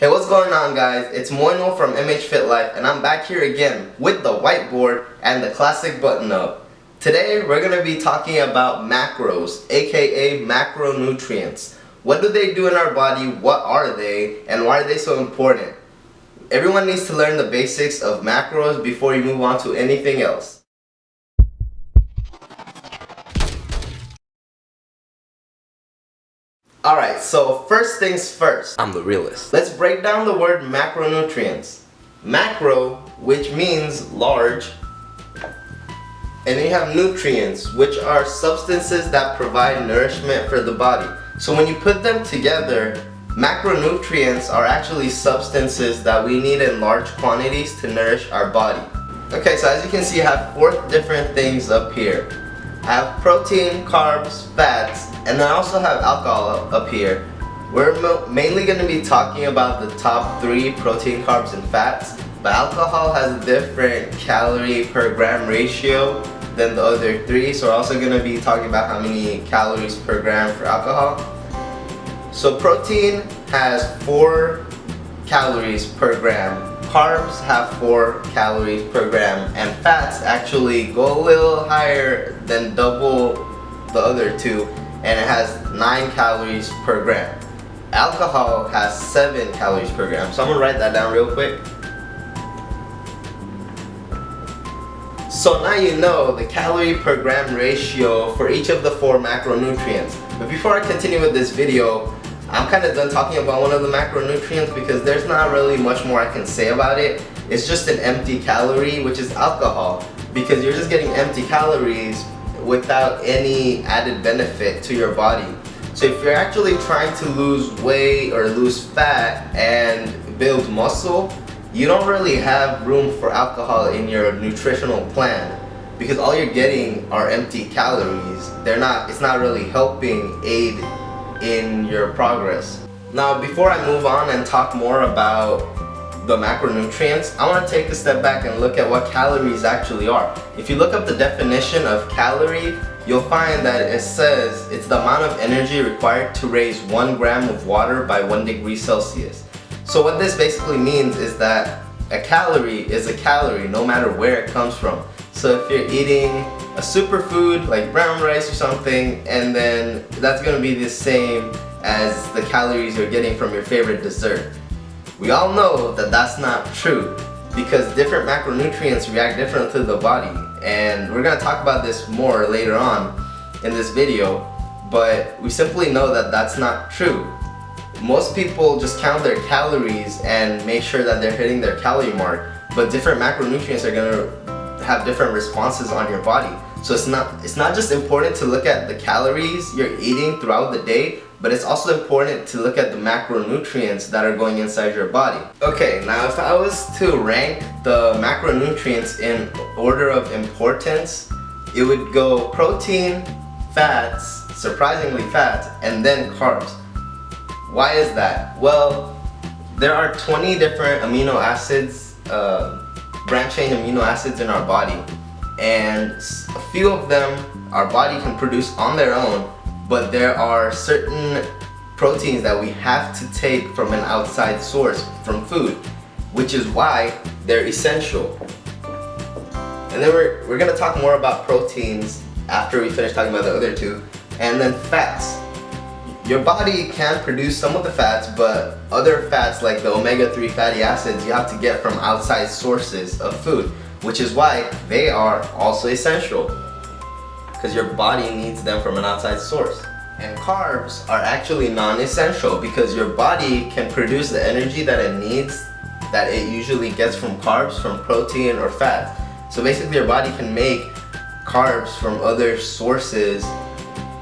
Hey, what's going on, guys? It's Moino from FitLife, and I'm back here again with the whiteboard and the classic button up. Today we're going to be talking about macros, aka macronutrients. What do they do in our body, what are they, and why are they so important? Everyone needs to learn the basics of macros before you move on to anything else. Alright, so first things first, I'm the realist. Let's break down the word macronutrients. Macro, which means large, and then you have nutrients, which are substances that provide nourishment for the body. So when you put them together, macronutrients are actually substances that we need in large quantities to nourish our body. Okay, so as you can see, I have 4 different things up here. I have protein, carbs, fats, and then I also have alcohol up here. We're mainly going to be talking about the top 3, protein, carbs, and fats, but alcohol has a different calorie per gram ratio than the other 3, so we're also going to be talking about how many calories per gram for alcohol. So protein has 4 calories per gram. Carbs have 4 calories per gram, and fats actually go a little higher than double the other 2, and it has 9 calories per gram. Alcohol has 7 calories per gram, so I'm gonna write that down real quick. So now you know the calorie per gram ratio for each of the 4 macronutrients. But before I continue with this video, I'm kind of done talking about one of the macronutrients because there's not really much more I can say about it. It's just an empty calorie, which is alcohol, because you're just getting empty calories without any added benefit to your body. So if you're actually trying to lose weight or lose fat and build muscle, you don't really have room for alcohol in your nutritional plan because all you're getting are empty calories. It's not really helping aid in your progress. Now, before I move on and talk more about the macronutrients, I want to take a step back and look at what calories actually are. If you look up the definition of calorie, you'll find that it says it's the amount of energy required to raise 1 gram of water by 1 degree Celsius. So what this basically means is that a calorie is a calorie no matter where it comes from. So if you're eating a superfood like brown rice or something, and then that's going to be the same as the calories you're getting from your favorite dessert. We all know that that's not true because different macronutrients react differently to the body, and we're going to talk about this more later on in this video, but we simply know that that's not true. Most people just count their calories and make sure that they're hitting their calorie mark, but different macronutrients are going to have different responses on your body. So it's not just important to look at the calories you're eating throughout the day, but it's also important to look at the macronutrients that are going inside your body. Okay, now if I was to rank the macronutrients in order of importance, it would go protein, fats, surprisingly fats, and then carbs. Why is that? Well, there are 20 different amino acids, branched chain amino acids in our body, and a few of them our body can produce on their own, but there are certain proteins that we have to take from an outside source, from food, which is why they're essential. And then we're going to talk more about proteins after we finish talking about the other 2, and then fats. Your body can produce some of the fats, but other fats like the omega-3 fatty acids you have to get from outside sources of food, which is why they are also essential, because your body needs them from an outside source. And carbs are actually non-essential because your body can produce the energy that it needs, that it usually gets from carbs, from protein or fats. So basically your body can make carbs from other sources,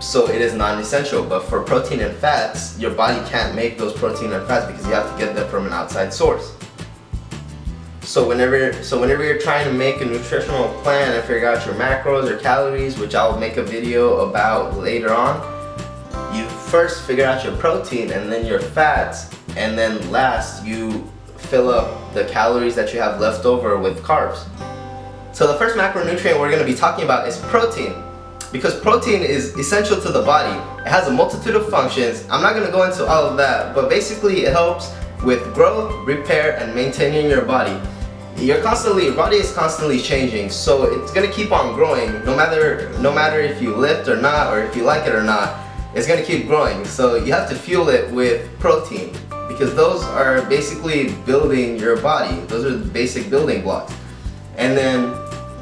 so it is non-essential. But for protein and fats, your body can't make those protein and fats because you have to get them from an outside source. So whenever you're trying to make a nutritional plan and figure out your macros or calories, which I'll make a video about later on, you first figure out your protein and then your fats, and then last you fill up the calories that you have left over with carbs. So the first macronutrient we're going to be talking about is protein. Because protein is essential to the body. It has a multitude of functions. I'm not going to go into all of that, but basically it helps with growth, repair, and maintaining your body. Your body is constantly changing, so it's gonna keep on growing no matter if you lift or not, or if you like it or not. It's gonna keep growing, so you have to fuel it with protein, because those are basically building your body. Those are the basic building blocks. And then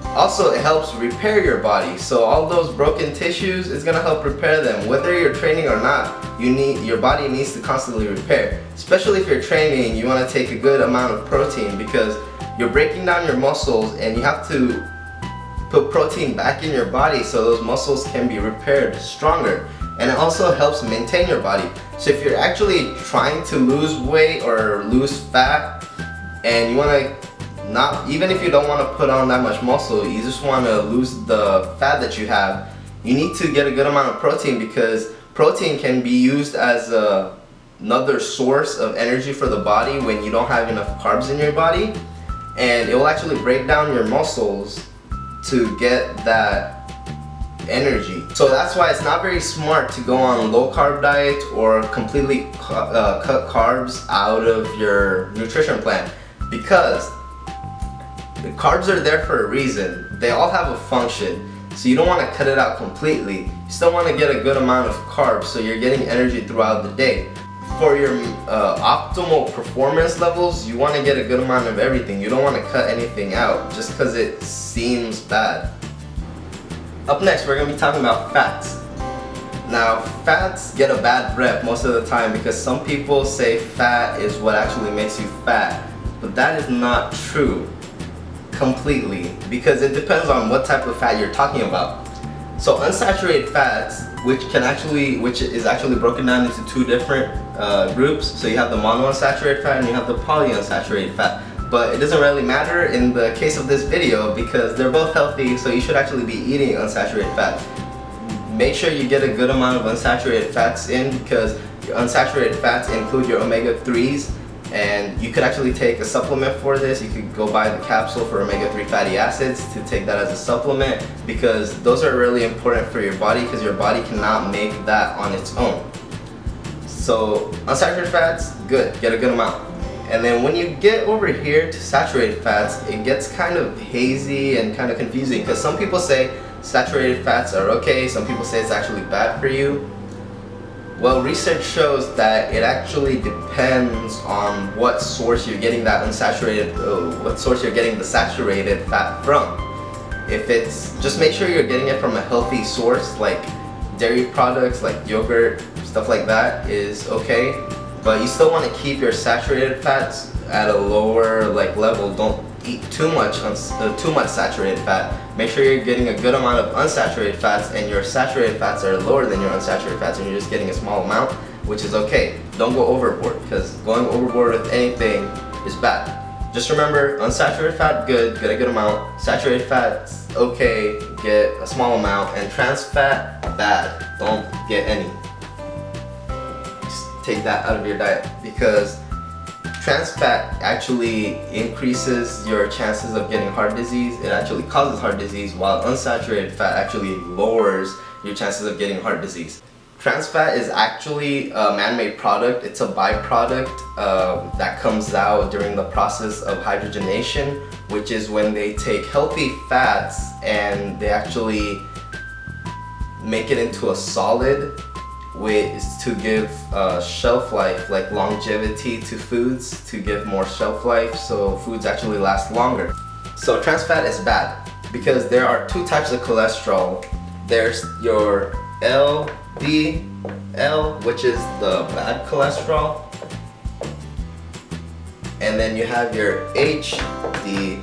also it helps repair your body, so all those broken tissues, it's gonna help repair them. Whether you're training or not, your body needs to constantly repair. Especially if you're training, you want to take a good amount of protein, because you're breaking down your muscles and you have to put protein back in your body so those muscles can be repaired stronger. And it also helps maintain your body. So if you're actually trying to lose weight or lose fat, and you want to not, even if you don't want to put on that much muscle, you just want to lose the fat that you have, you need to get a good amount of protein, because protein can be used as another source of energy for the body when you don't have enough carbs in your body, and it will actually break down your muscles to get that energy. So that's why it's not very smart to go on a low carb diet or completely cut carbs out of your nutrition plan, because the carbs are there for a reason. They all have a function, so you don't want to cut it out completely. You still want to get a good amount of carbs so you're getting energy throughout the day. For your optimal performance levels, you want to get a good amount of everything. You don't want to cut anything out just because it seems bad. Up next, we're going to be talking about fats. Now, fats get a bad rep most of the time because some people say fat is what actually makes you fat, but that is not true completely, because it depends on what type of fat you're talking about. So unsaturated fats, which is actually broken down into two different groups. So you have the monounsaturated fat and you have the polyunsaturated fat. But it doesn't really matter in the case of this video because they're both healthy, so you should actually be eating unsaturated fat. Make sure you get a good amount of unsaturated fats in, because your unsaturated fats include your omega-3s, and you could actually take a supplement for this. You could go buy the capsule for omega-3 fatty acids to take that as a supplement, because those are really important for your body, because your body cannot make that on its own. So unsaturated fats, good, get a good amount. And then when you get over here to saturated fats, it gets kind of hazy and kind of confusing, because some people say saturated fats are okay, some people say it's actually bad for you. Well, research shows that it actually depends on what source you're getting that what source you're getting the saturated fat from. If it's, just make sure you're getting it from a healthy source, like dairy products, like yogurt, stuff like that is okay. But you still want to keep your saturated fats at a lower level. Don't eat too much saturated fat. Make sure you're getting a good amount of unsaturated fats, and your saturated fats are lower than your unsaturated fats, and you're just getting a small amount, which is okay. Don't go overboard, because going overboard with anything is bad. Just remember, unsaturated fat, good, get a good amount. Saturated fats, okay, get a small amount. And trans fat, bad, don't get any. Just take that out of your diet, because trans fat actually increases your chances of getting heart disease. It actually causes heart disease, while unsaturated fat actually lowers your chances of getting heart disease. Trans fat is actually a man-made product. It's a byproduct that comes out during the process of hydrogenation, which is when they take healthy fats and they actually make it into a solid, which is to give shelf life, like longevity to foods, to give more shelf life so foods actually last longer. So trans fat is bad because there are two types of cholesterol. There's your LDL, which is the bad cholesterol, and then you have your HDL,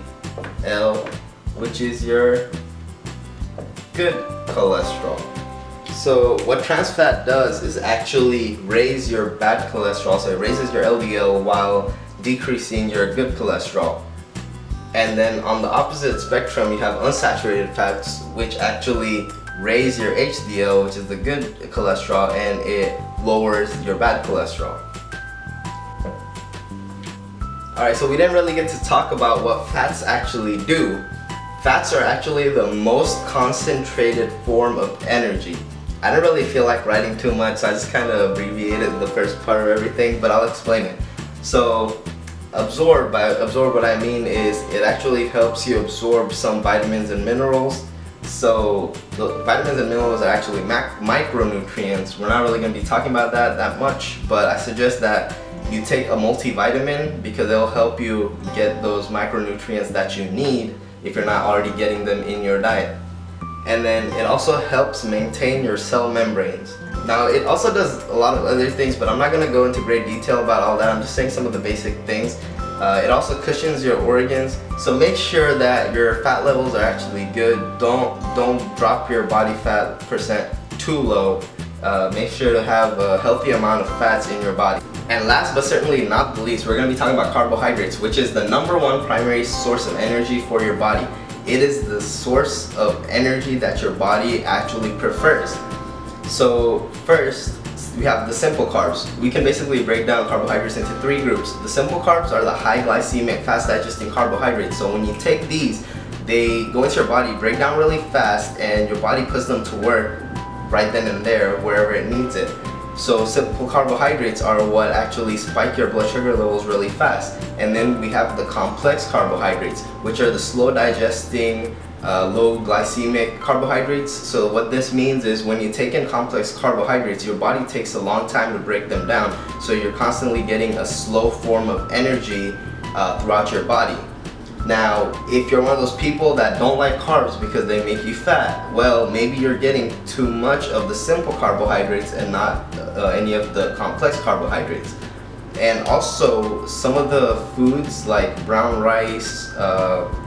which is your good cholesterol. So what trans fat does is actually raise your bad cholesterol, so it raises your LDL while decreasing your good cholesterol. And then on the opposite spectrum, you have unsaturated fats, which actually raise your HDL, which is the good cholesterol, and it lowers your bad cholesterol. Alright, so we didn't really get to talk about what fats actually do. Fats are actually the most concentrated form of energy. I didn't really feel like writing too much, so I just kind of abbreviated the first part of everything, but I'll explain it. So by absorb what I mean is it actually helps you absorb some vitamins and minerals. So the vitamins and minerals are actually micronutrients. We're not really going to be talking about that much, but I suggest that you take a multivitamin because it'll help you get those micronutrients that you need if you're not already getting them in your diet. And then it also helps maintain your cell membranes. Now it also does a lot of other things, but I'm not going to go into great detail about all that. I'm just saying some of the basic things. It also cushions your organs, so make sure that your fat levels are actually good. Don't drop your body fat percent too low. Make sure to have a healthy amount of fats in your body. And last but certainly not the least, we're going to be talking about carbohydrates, which is the #1 primary source of energy for your body. It is the source of energy that your body actually prefers. So first, we have the simple carbs. We can basically break down carbohydrates into 3 groups. The simple carbs are the high glycemic, fast digesting carbohydrates. So when you take these, they go into your body, break down really fast, and your body puts them to work right then and there wherever it needs it. So simple carbohydrates are what actually spike your blood sugar levels really fast. And then we have the complex carbohydrates, which are the slow digesting, low glycemic carbohydrates. So what this means is when you take in complex carbohydrates, your body takes a long time to break them down. So you're constantly getting a slow form of energy throughout your body. Now, if you're one of those people that don't like carbs because they make you fat, well, maybe you're getting too much of the simple carbohydrates and not any of the complex carbohydrates. And also, some of the foods like brown rice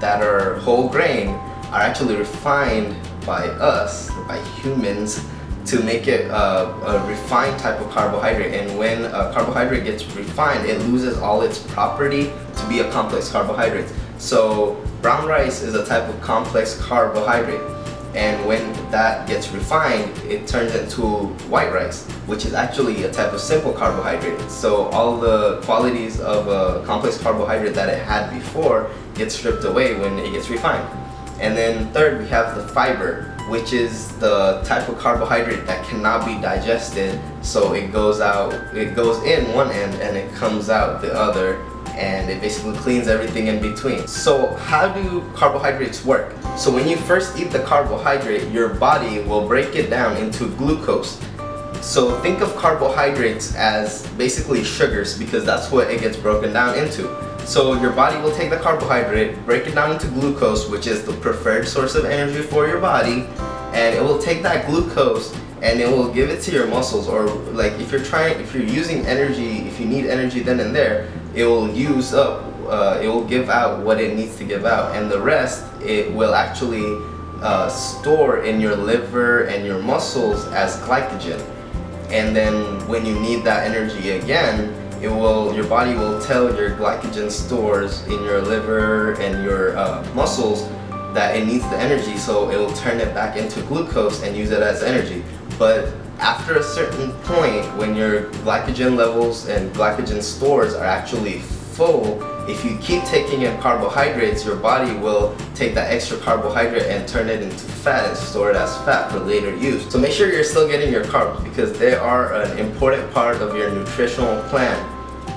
that are whole grain are actually refined by us, by humans, to make it a refined type of carbohydrate. And when a carbohydrate gets refined, it loses all its property to be a complex carbohydrate. So brown rice is a type of complex carbohydrate, and when that gets refined, it turns into white rice, which is actually a type of simple carbohydrate. So all the qualities of a complex carbohydrate that it had before get stripped away when it gets refined. And then third, we have the fiber, which is the type of carbohydrate that cannot be digested. So it goes in one end and it comes out the other, and it basically cleans everything in between. So how do carbohydrates work? So when you first eat the carbohydrate, your body will break it down into glucose. So think of carbohydrates as basically sugars, because that's what it gets broken down into. So your body will take the carbohydrate, break it down into glucose, which is the preferred source of energy for your body, and it will take that glucose and it will give it to your muscles. Or like if you're using energy, if you need energy then and there, it will it will give out what it needs to give out, and the rest it will actually store in your liver and your muscles as glycogen. And then when you need that energy again, your body will tell your glycogen stores in your liver and your muscles that it needs the energy, so it will turn it back into glucose and use it as energy. But after a certain point, when your glycogen levels and glycogen stores are actually full, if you keep taking in carbohydrates, your body will take that extra carbohydrate and turn it into fat and store it as fat for later use. So make sure you're still getting your carbs, because they are an important part of your nutritional plan.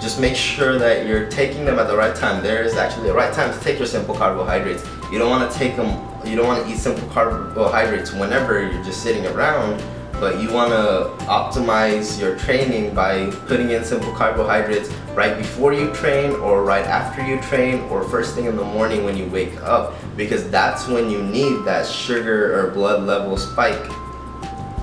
Just make sure that you're taking them at the right time. There is actually a right time to take your simple carbohydrates. You don't want to take them, you don't want to eat simple carbohydrates whenever you're just sitting around, but you want to optimize your training by putting in simple carbohydrates right before you train, or right after you train, or first thing in the morning when you wake up, because that's when you need that sugar or blood level spike.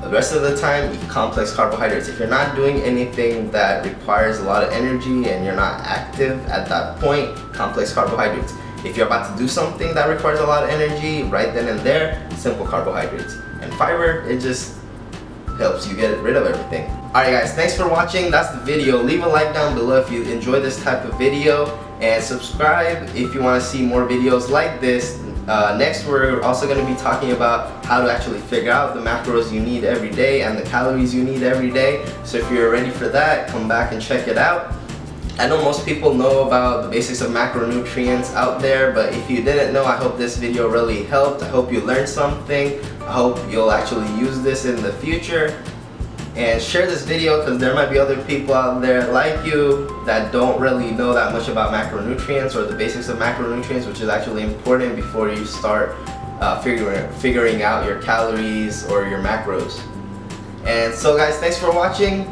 The rest of the time, eat complex carbohydrates. If you're not doing anything that requires a lot of energy and you're not active at that point, complex carbohydrates. If you're about to do something that requires a lot of energy right then and there, simple carbohydrates. And fiber, it just helps you get rid of everything. Alright guys, thanks for watching. That's the video. Leave a like down below if you enjoy this type of video, and subscribe if you want to see more videos like this. Next, we're also going to be talking about how to actually figure out the macros you need every day and the calories you need every day. So if you're ready for that, come back and check it out. I know most people know about the basics of macronutrients out there, but if you didn't know, I hope this video really helped. I hope you learned something. I hope you'll actually use this in the future. and share this video because there might be other people out there like you that don't really know that much about macronutrients or the basics of macronutrients, which is actually important before you start figuring out your calories or your macros. And so guys, thanks for watching.